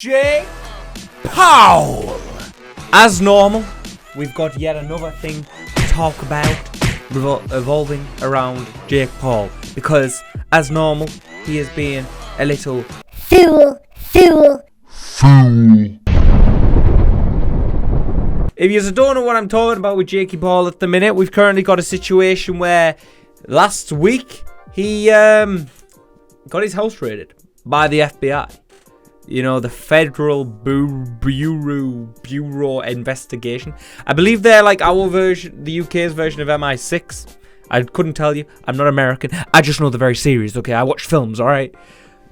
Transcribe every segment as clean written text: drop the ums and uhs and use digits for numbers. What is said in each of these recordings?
Jake Paul. As normal, we've got yet another thing to talk about evolving around Jake Paul, because as normal, he is being a little fool. If you don't know what I'm talking about with Jakey Paul at the minute, we've currently got a situation where last week he got his house raided by the FBI. You know, the Federal Bureau Investigation. I believe they're like our version, the UK's version of MI6. I couldn't tell you. I'm not American. I just know they're very serious, okay? I watch films, alright?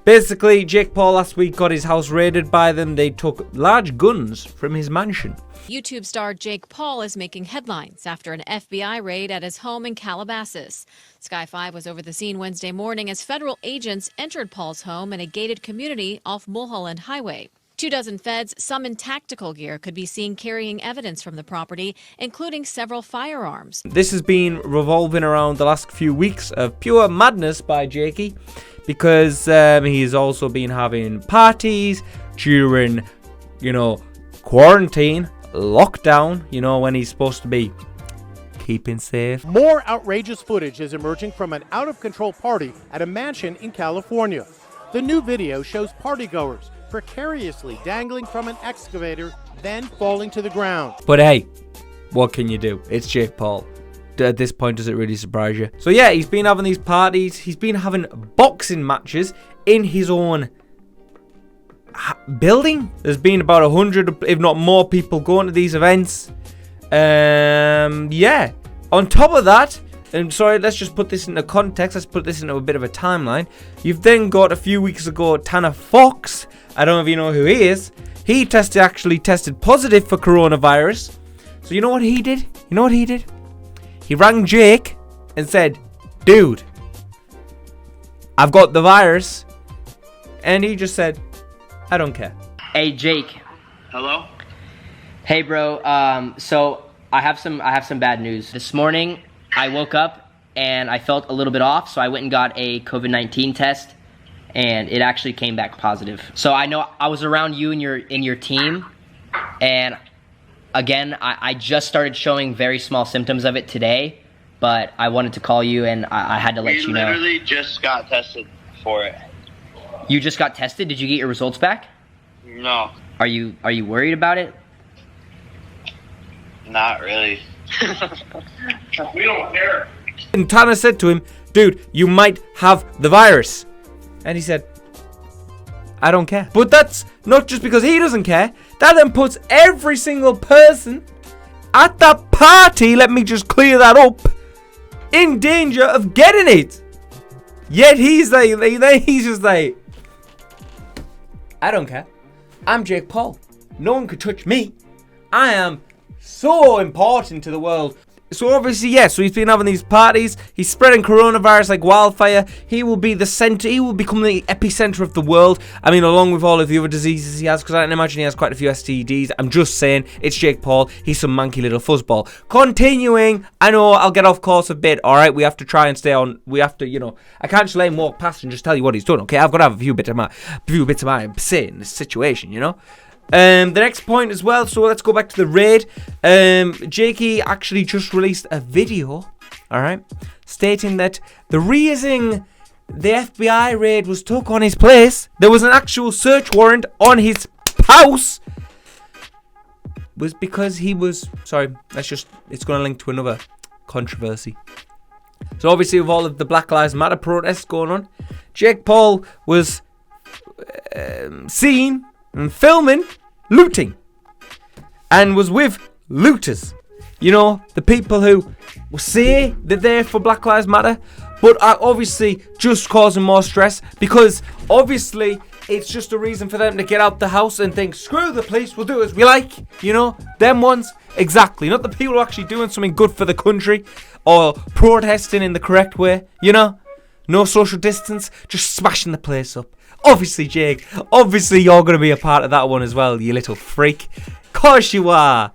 Basically, Jake Paul last week got his house raided by them. They took large guns from his mansion. YouTube star Jake Paul is making headlines after an FBI raid at his home in Calabasas. Sky 5 was over the scene Wednesday morning as federal agents entered Paul's home in a gated community off Mulholland Highway. 24 feds, some in tactical gear, could be seen carrying evidence from the property, including several firearms. This has been revolving around the last few weeks of pure madness by Jakey, because he's also been having parties during, quarantine, lockdown, when he's supposed to be keeping safe. More outrageous footage is emerging from an out-of-control party at a mansion in California. The new video shows partygoers precariously dangling from an excavator, then falling to the ground. But hey, what can you do? It's Jake Paul. At this point, does it really surprise you? So yeah, he's been having these parties. He's been having boxing matches in his own building. There's been about 100, if not more, people going to these events. Yeah. On top of that, and sorry, let's just put this into context. Let's put this into a bit of a timeline. You've then got a few weeks ago, Tanner Fox. I don't know if you know who he is. He actually tested positive for coronavirus. So you know what he did? He rang Jake and said, "Dude, I've got the virus." And he just said, "I don't care." Hey, Jake. Hello? Hey, bro. So I have some bad news. This morning, I woke up and I felt a little bit off, so I went and got a COVID-19 test, and it actually came back positive. So I know I was around you and your team, and again, I just started showing very small symptoms of it today, but I wanted to call you and I had to let you know. We literally just got tested for it. You just got tested? Did you get your results back? No. Are you worried about it? Not really. We don't care. And Tanner said to him, "Dude, you might have the virus." And he said, "I don't care." But that's not just because he doesn't care. That then puts every single person at that party, let me just clear that up, in danger of getting it. Yet he's just like, "I don't care. I'm Jake Paul. No one could touch me. I am so important to the world." So obviously, yes, so he's been having these parties. He's spreading coronavirus like wildfire. He will be the center. He will become the epicenter of the world. I mean, along with all of the other diseases he has, because I can imagine he has quite a few STDs. I'm just saying, it's Jake Paul. He's some manky little fuzzball. Continuing, I know I'll get off course a bit. All right, we have to try and stay on. We have to, I can't just let him walk past and just tell you what he's done. Okay, I've got to have a few bits of my say in this situation. The next point as well, so let's go back to the raid. Jakey actually just released a video, alright, stating that the reason the FBI raid was took on his place, there was an actual search warrant on his house, was because he was, it's going to link to another controversy. So obviously with all of the Black Lives Matter protests going on, Jake Paul was seen and filming looting, and was with looters. The people who say that they're for Black Lives Matter, but are obviously just causing more stress, because obviously it's just a reason for them to get out the house and think, "Screw the police, we'll do as we like." Them ones. Exactly. Not the people who are actually doing something good for the country or protesting in the correct way. No social distance, just smashing the place up. Obviously, Jake, you're going to be a part of that one as well, you little freak. Course you are,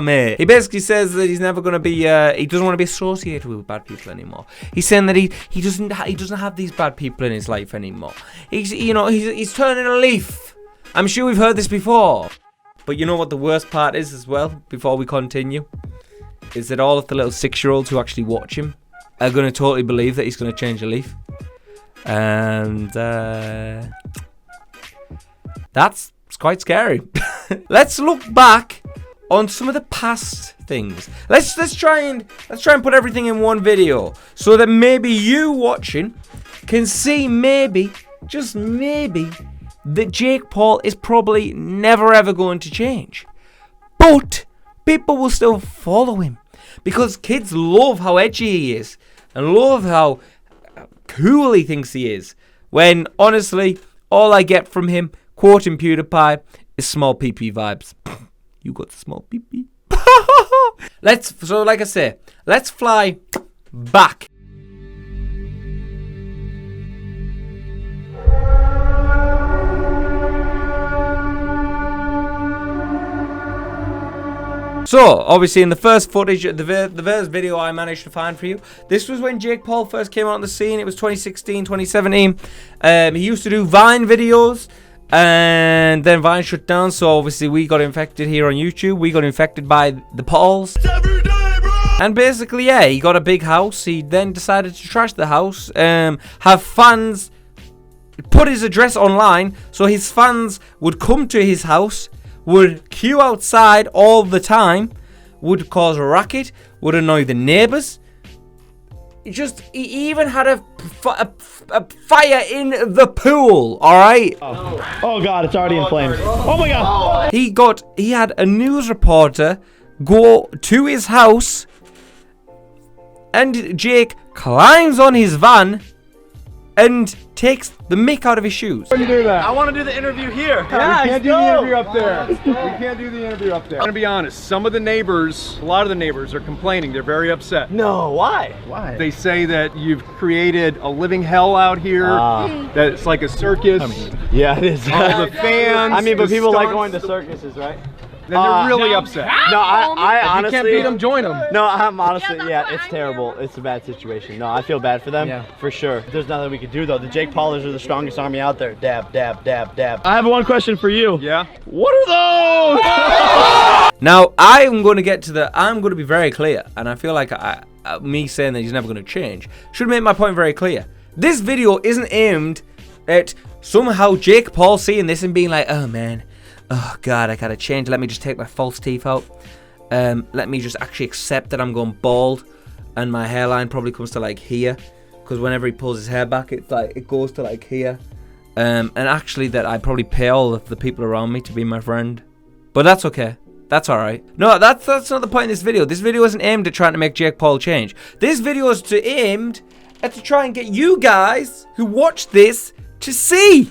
mate. He basically says that he's never going to be, he doesn't want to be associated with bad people anymore. He's saying that he doesn't have these bad people in his life anymore. He's turning a leaf. I'm sure we've heard this before. But you know what the worst part is as well, before we continue? Is that all of the little 6-year-olds who actually watch him are going to totally believe that he's going to change a leaf. And that's quite scary. Let's look back on some of the past things. Let's try and put everything in one video so that maybe you watching can see maybe, just maybe, that Jake Paul is probably never ever going to change. But people will still follow him because kids love how edgy he is and love how cool he thinks he is. When honestly, all I get from him, quoting PewDiePie, is small PP vibes. You got the small PP. So like I say, let's fly back. So, obviously in the first footage, the first video I managed to find for you, this was when Jake Paul first came on the scene. It was 2016, 2017. He used to do Vine videos, and then Vine shut down, so obviously we got infected here on YouTube. We got infected by the Pauls. And basically, yeah, he got a big house. He then decided to trash the house, have fans put his address online, so his fans would come to his house, would queue outside all the time, would cause a racket, would annoy the neighbors. He even had a fire in the pool, alright? Oh god, it's already in flames. Oh my god! He had a news reporter go to his house, and Jake climbs on his van and takes the mick out of his shoes. When you do that? I want to do the interview here. Yeah, we can't do the interview up there. We can't do the interview up there. I'm gonna be honest, some of the neighbors, a lot of the neighbors are complaining. They're very upset. No, why? Why? They say that you've created a living hell out here, that it's like a circus. I mean, yeah, it is. All the fans. I mean, but the people like stunts. going to circuses, right? Then they're really upset. No, I honestly... You can't beat them, join them. No, I'm honestly, yeah, it's terrible. It's a bad situation. No, I feel bad for them, for sure. There's nothing we can do, though. The Jake Paulers are the strongest army out there. Dab, dab, dab, dab. I have one question for you. Yeah? What are those? Now, I'm going to be very clear, and I feel like me saying that he's never going to change should make my point very clear. This video isn't aimed at somehow Jake Paul seeing this and being like, oh man, oh god, I gotta change. Let me just take my false teeth out. Let me just actually accept that I'm going bald, and my hairline probably comes to like here, because whenever he pulls his hair back, it's like it goes to like here. And actually, that I probably pay all of the people around me to be my friend, but that's okay. That's alright. No, that's not the point of this video. This video isn't aimed at trying to make Jake Paul change. This video is aimed at to try and get you guys who watch this to see,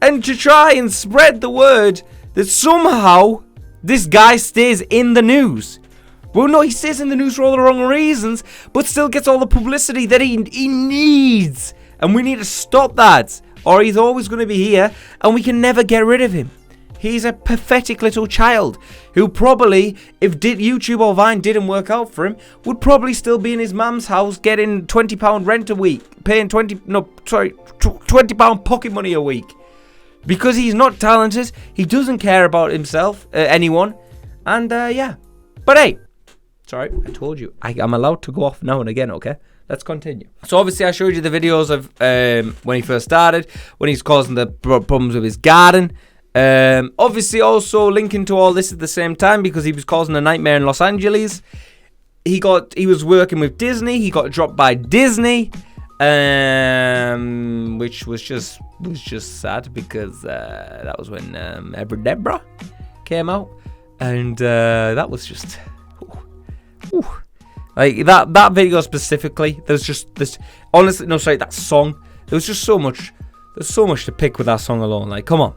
and to try and spread the word that somehow this guy stays in the news. Well, no, he stays in the news for all the wrong reasons, but still gets all the publicity that he needs. And we need to stop that, or he's always going to be here, and we can never get rid of him. He's a pathetic little child who probably, if YouTube or Vine didn't work out for him, would probably still be in his mum's house getting £20 rent a week, paying £20 pocket money a week. Because he's not talented, he doesn't care about himself, anyone, and yeah. But hey, sorry, I told you, I'm allowed to go off now and again, okay? Let's continue. So obviously I showed you the videos of when he first started, when he's causing the problems with his garden. Obviously also linking to all this at the same time because he was causing a nightmare in Los Angeles. He was working with Disney, he got dropped by Disney. Which was just sad because that was when Deborah came out, and that was just like that video specifically. There's just this, honestly, no, sorry, that song. There was just so much. There's so much to pick with that song alone. Like, come on,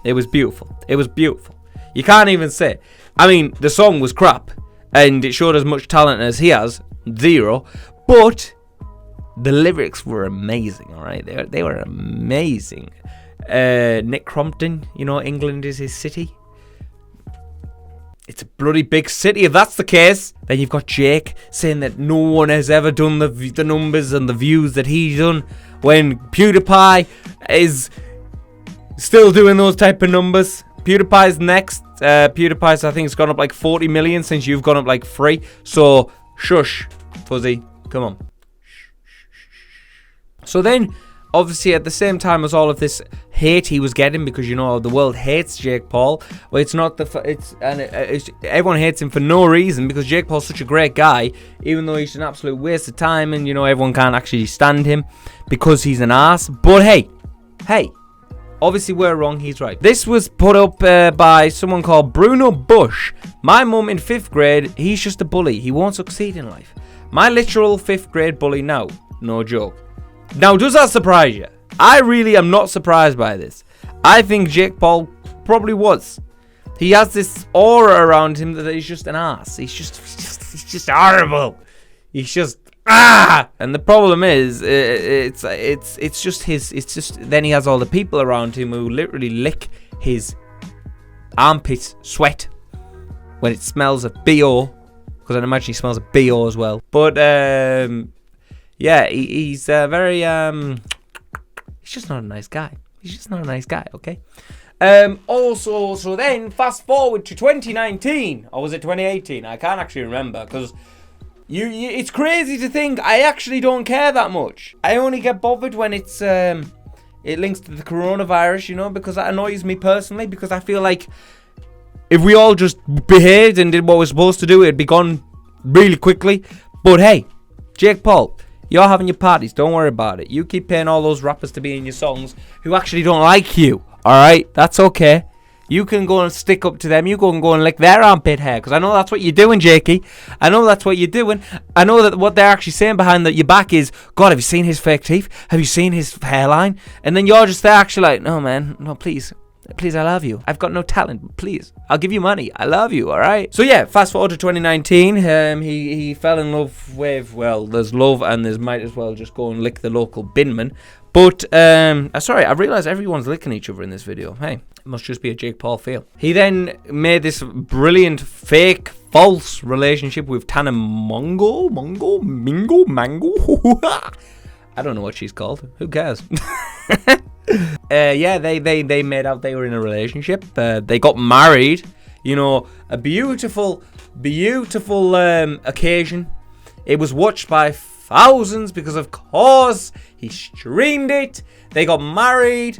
it was beautiful. It was beautiful. You can't even say. I mean, the song was crap, and it showed as much talent as he has, zero, but the lyrics were amazing, alright? They were amazing. Nick Crompton, you know, England is his city. It's a bloody big city. If that's the case, then you've got Jake saying that no one has ever done the numbers and the views that he's done, when PewDiePie is Still doing those type of numbers. PewDiePie's next. PewDiePie's, I think, it's gone up like 40 million since you've gone up like 3. So, shush, Fuzzy. Come on. So then, obviously, at the same time as all of this hate he was getting, because you know the world hates Jake Paul. Well, it's not everyone hates him for no reason, because Jake Paul's such a great guy, even though he's an absolute waste of time, and you know everyone can't actually stand him because he's an ass. But hey, obviously we're wrong, he's right. This was put up by someone called Bruno Bush. My mum in 5th grade, he's just a bully. He won't succeed in life. My literal 5th grade bully now. No joke. Now, does that surprise you? I really am not surprised by this. I think Jake Paul probably was. He has this aura around him that he's just an ass. He's just horrible. He's just And the problem is, it's just then he has all the people around him who literally lick his armpit sweat when it smells of BO, because I imagine he smells of BO as well. But yeah, he's very he's just not a nice guy. He's just not a nice guy, okay? Also, so then fast forward to 2019, or was it 2018? I can't actually remember, because it's crazy to think I actually don't care that much. I only get bothered when it's it links to the coronavirus, you know, because that annoys me personally, because I feel like if we all just behaved and did what we're supposed to do, it'd be gone really quickly. But hey, Jake Paul, you're having your parties, don't worry about it. You keep paying all those rappers to be in your songs who actually don't like you, alright? That's okay. You can go and stick up to them. You go and lick their armpit hair, because I know that's what you're doing, Jakey. I know that's what you're doing. I know that what they're actually saying behind your back is, God, have you seen his fake teeth? Have you seen his hairline? And then you're just there actually like, no, man, no, please. Please, I love you. I've got no talent. Please, I'll give you money. I love you, alright? So yeah, fast forward to 2019. He fell in love with, well, there's love and there's might as well just go and lick the local binman. But, sorry, I realised everyone's licking each other in this video. Hey, it must just be a Jake Paul fail. He then made this brilliant, fake, false relationship with Tana Mingo. I don't know what she's called. Who cares? Yeah, they made out they were in a relationship. They got married. You know, a beautiful occasion. It was watched by thousands because, of course, he streamed it. They got married,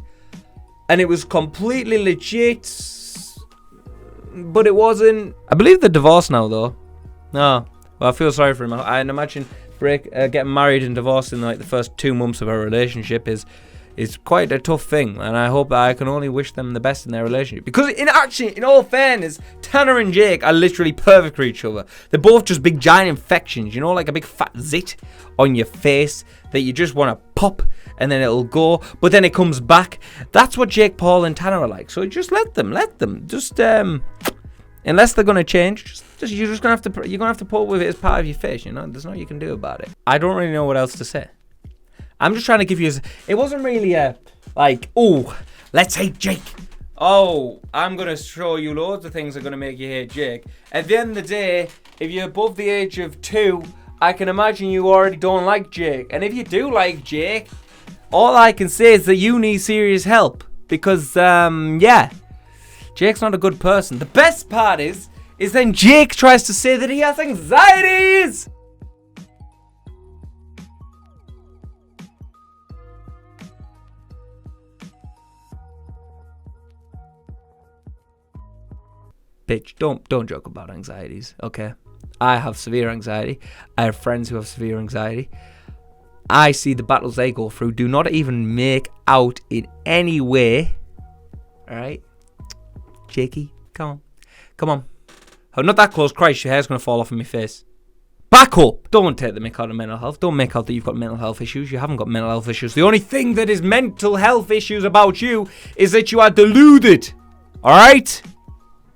and it was completely legit. But it wasn't. I believe they're divorced now, though. No, well, I feel sorry for him. I imagine getting married and divorced in like the first 2 months of a relationship is quite a tough thing, and I can only wish them the best in their relationship, because in all fairness, Tanner and Jake are literally perfect for each other. They're both just big giant infections, you know, like a big fat zit on your face that you just want to pop and then it'll go, but then it comes back. That's what Jake Paul and Tanner are like. So just let them just unless they're gonna change, you're gonna have to put up with it as part of your face, you know. There's nothing you can do about it. I don't really know what else to say. I'm just trying to give you it wasn't really a, like, oh, let's hate Jake. Oh, I'm going to show you loads of things that are going to make you hate Jake. At the end of the day, if you're above the age of 2, I can imagine you already don't like Jake. And if you do like Jake, all I can say is that you need serious help. Because, yeah, Jake's not a good person. The best part is then Jake tries to say that he has anxieties. Bitch, don't joke about anxieties, okay? I have severe anxiety. I have friends who have severe anxiety. I see the battles they go through. Do not even make out in any way. Alright? Jakey, come on. Oh, not that close. Christ, your hair's going to fall off in my face. Back up! Don't take the mick out of mental health. Don't make out that you've got mental health issues. You haven't got mental health issues. The only thing that is mental health issues about you is that you are deluded. Alright?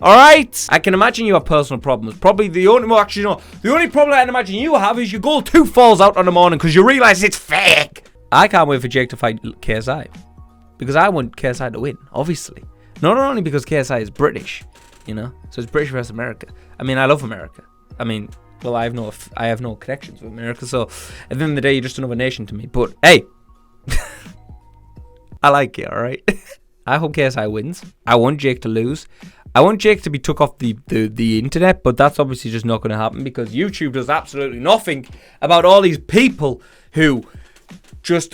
Alright? I can imagine you have personal problems. Probably the only problem I can imagine you have is your goal 2 falls out on the morning because you realise it's fake. I can't wait for Jake to fight KSI. Because I want KSI to win, obviously. Not only because KSI is British, you know? So it's British versus America. I mean, I love America. I mean, well, I have no connections with America, so at the end of the day, you're just another nation to me. But, hey! I like you, alright? I hope KSI wins. I want Jake to lose. I want Jake to be took off the internet, but that's obviously just not going to happen because YouTube does absolutely nothing about all these people who just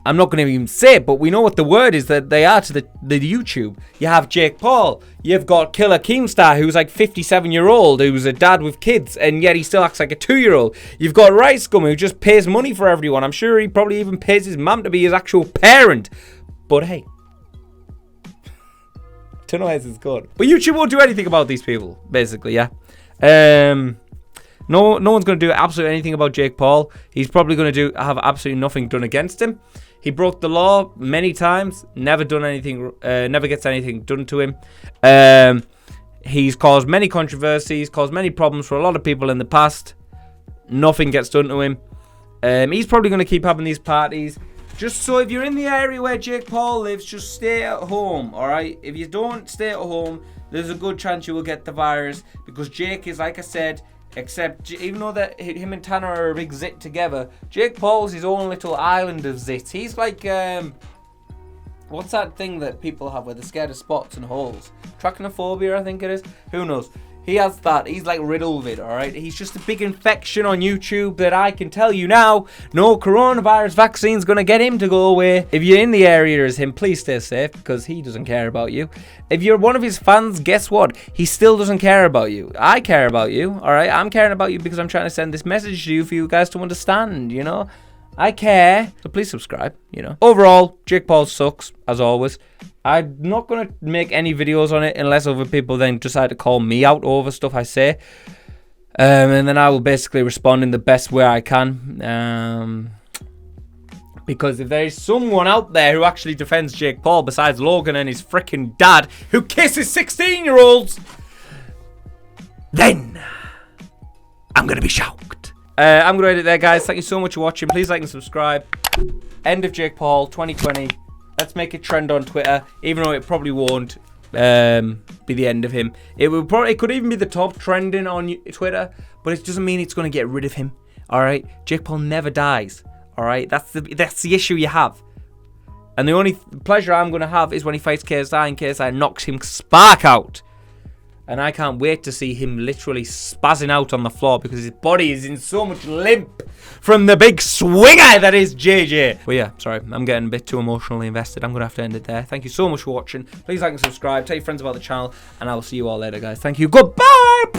I'm not going to even say it, but we know what the word is that they are to the YouTube. You have Jake Paul. You've got Killer Keemstar, who's like 57-year-old, who's a dad with kids, and yet he still acts like a 2-year-old. You've got Rice Gum, who just pays money for everyone. I'm sure he probably even pays his mum to be his actual parent. But hey, don't know how this is good. But YouTube won't do anything about these people, basically, yeah. No one's going to do absolutely anything about Jake Paul. He's probably going to have absolutely nothing done against him. He broke the law many times, never done anything, never gets anything done to him. He's caused many controversies, caused many problems for a lot of people in the past. Nothing gets done to him. He's probably going to keep having these parties. Just so if you're in the area where Jake Paul lives, just stay at home, alright? If you don't stay at home, there's a good chance you will get the virus. Because Jake is, like I said, except even though that him and Tanner are a big zit together, Jake Paul's his own little island of zits. He's like, what's that thing that people have where they're scared of spots and holes? Trachinophobia, I think it is. Who knows? He has that. He's like riddled with it, alright? He's just a big infection on YouTube that I can tell you now, no coronavirus vaccine's gonna get him to go away. If you're in the area as him, please stay safe because he doesn't care about you. If you're one of his fans, guess what? He still doesn't care about you. I care about you, alright? I'm caring about you because I'm trying to send this message to you for you guys to understand, you know? I care. So please subscribe, you know? Overall, Jake Paul sucks, as always. I'm not going to make any videos on it unless other people then decide to call me out over stuff I say. And then I will basically respond in the best way I can. Because if there is someone out there who actually defends Jake Paul besides Logan and his freaking dad who kisses 16-year-olds, then I'm going to be shocked. I'm going to end it there, guys. Thank you so much for watching. Please like and subscribe. End of Jake Paul 2020. Let's make it trend on Twitter, even though it probably won't be the end of him. It could even be the top trending on Twitter, but it doesn't mean it's going to get rid of him. All right, Jake Paul never dies. All right, that's the issue you have. And the only pleasure I'm going to have is when he fights KSI and KSI knocks him spark out. And I can't wait to see him literally spazzing out on the floor because his body is in so much limp from the big swinger that is JJ. But yeah, sorry, I'm getting a bit too emotionally invested. I'm going to have to end it there. Thank you so much for watching. Please like and subscribe. Tell your friends about the channel. And I will see you all later, guys. Thank you. Goodbye.